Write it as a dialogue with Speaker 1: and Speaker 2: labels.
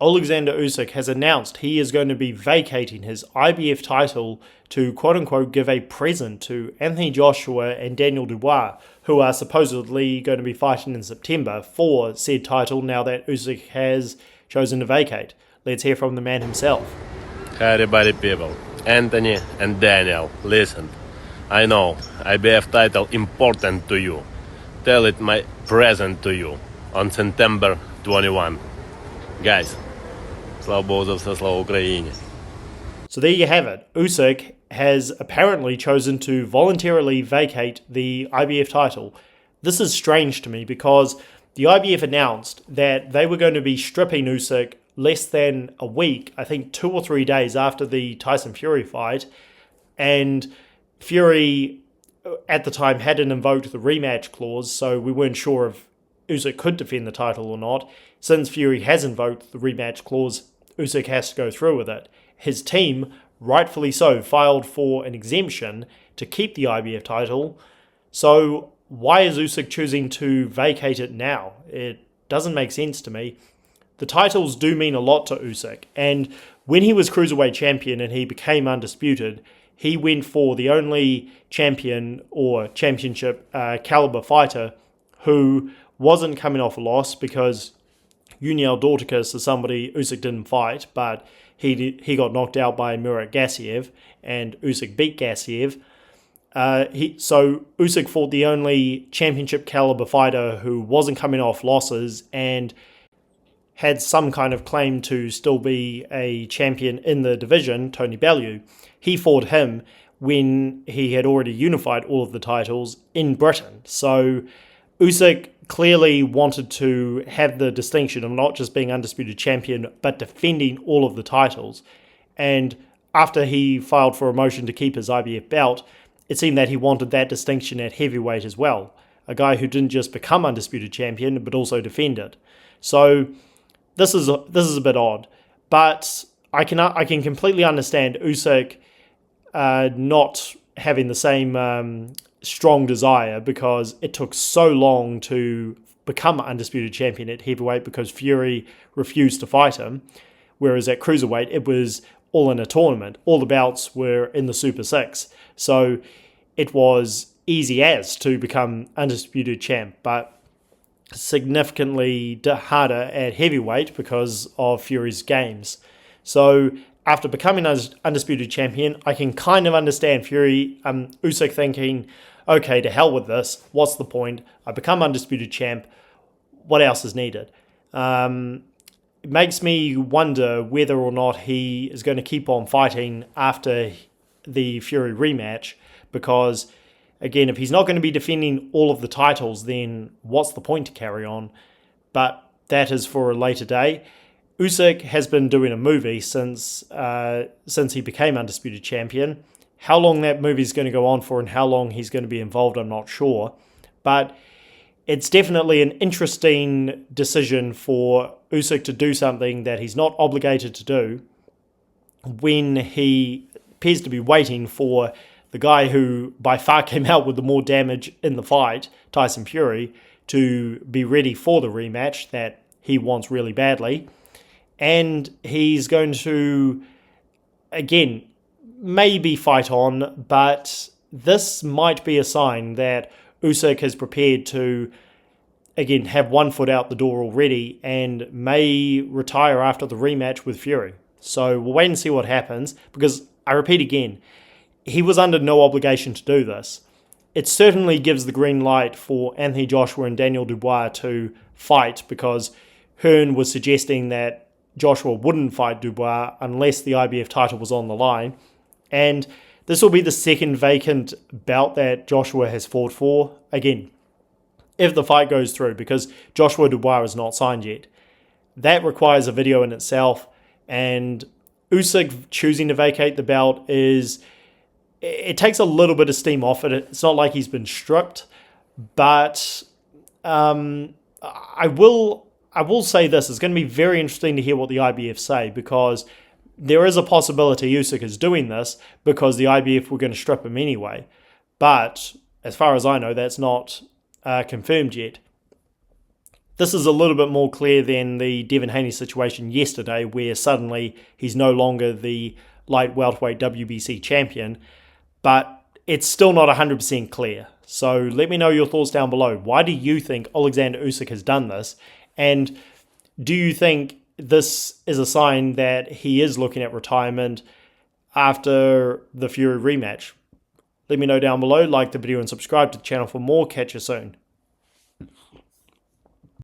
Speaker 1: Oleksandr Usyk has announced he is going to be vacating his IBF title to quote-unquote give a present to Anthony Joshua and Daniel Dubois, who are supposedly going to be fighting in September for said title now that Usyk has chosen to vacate. Let's hear from the man himself.
Speaker 2: Hi everybody people, Anthony and Daniel, listen. I know IBF title important to you. Tell it my present to you on September 21. Guys, слава Богу за все, слава Україні.
Speaker 1: So there you have it. Usyk has apparently chosen to voluntarily vacate the IBF title. This is strange to me because the IBF announced that they were going to be stripping Usyk less than a week, I think 2 or 3 days after the Tyson Fury fight, and Fury at the time hadn't invoked the rematch clause, so we weren't sure if Usyk could defend the title or not. Since Fury has invoked the rematch clause, Usyk has to go through with it. His team, rightfully so, filed for an exemption to keep the IBF title. So why is Usyk choosing to vacate it now? It doesn't make sense to me. The titles do mean a lot to Usyk, and when he was Cruiserweight champion and he became undisputed, he went for the only champion or championship caliber fighter who wasn't coming off a loss, because Uniel Dorticus is somebody Usyk didn't fight, but he got knocked out by Murat Gassiev, and Usyk beat Gassiev. So Usyk fought the only championship caliber fighter who wasn't coming off losses and had some kind of claim to still be a champion in the division, Tony Bellew. He fought him when he had already unified all of the titles in Britain. So Usyk clearly wanted to have the distinction of not just being undisputed champion, but defending all of the titles. And after he filed for a motion to keep his IBF belt, it seemed that he wanted that distinction at heavyweight as well. A guy who didn't just become undisputed champion, but also defend it. So this is a bit odd, but I can completely understand Usyk not having the same strong desire, because it took so long to become undisputed champion at heavyweight because Fury refused to fight him, whereas at cruiserweight it was all in a tournament. All the bouts were in the Super 6, so it was easy as to become undisputed champ, but significantly harder at heavyweight because of Fury's games. So after becoming undisputed champion, I can kind of understand Usyk thinking, okay, to hell with this, what's the point? I become undisputed champ, what else is needed? It makes me wonder whether or not he is going to keep on fighting after the Fury rematch, because again, if he's not going to be defending all of the titles, then what's the point to carry on? But that is for a later day. Usyk has been doing a movie since he became undisputed champion. How long that movie is going to go on for and how long he's going to be involved, I'm not sure. But it's definitely an interesting decision for Usyk to do something that he's not obligated to do when he appears to be waiting for the guy who by far came out with the more damage in the fight, Tyson Fury, to be ready for the rematch that he wants really badly. And he's going to, again, maybe fight on, but this might be a sign that Usyk is prepared to, again, have one foot out the door already and may retire after the rematch with Fury. So we'll wait and see what happens, because I repeat again, he was under no obligation to do this. It certainly gives the green light for Anthony Joshua and Daniel Dubois to fight, because Hearn was suggesting that Joshua wouldn't fight Dubois unless the IBF title was on the line. And this will be the second vacant bout that Joshua has fought for. Again, if the fight goes through, because Joshua Dubois is not signed yet. That requires a video in itself, and Usyk choosing to vacate the belt it takes a little bit of steam off it. It's not like he's been stripped, but I will say this. It's going to be very interesting to hear what the IBF say, because there is a possibility Usyk is doing this because the IBF were going to strip him anyway. But as far as I know, that's not confirmed yet. This is a little bit more clear than the Devin Haney situation yesterday, where suddenly he's no longer the light welterweight WBC champion, but it's still not 100% clear. So let me know your thoughts down below. Why do you think Oleksandr Usyk has done this? And do you think this is a sign that he is looking at retirement after the Fury rematch? Let me know down below, like the video and subscribe to the channel for more. Catch you soon.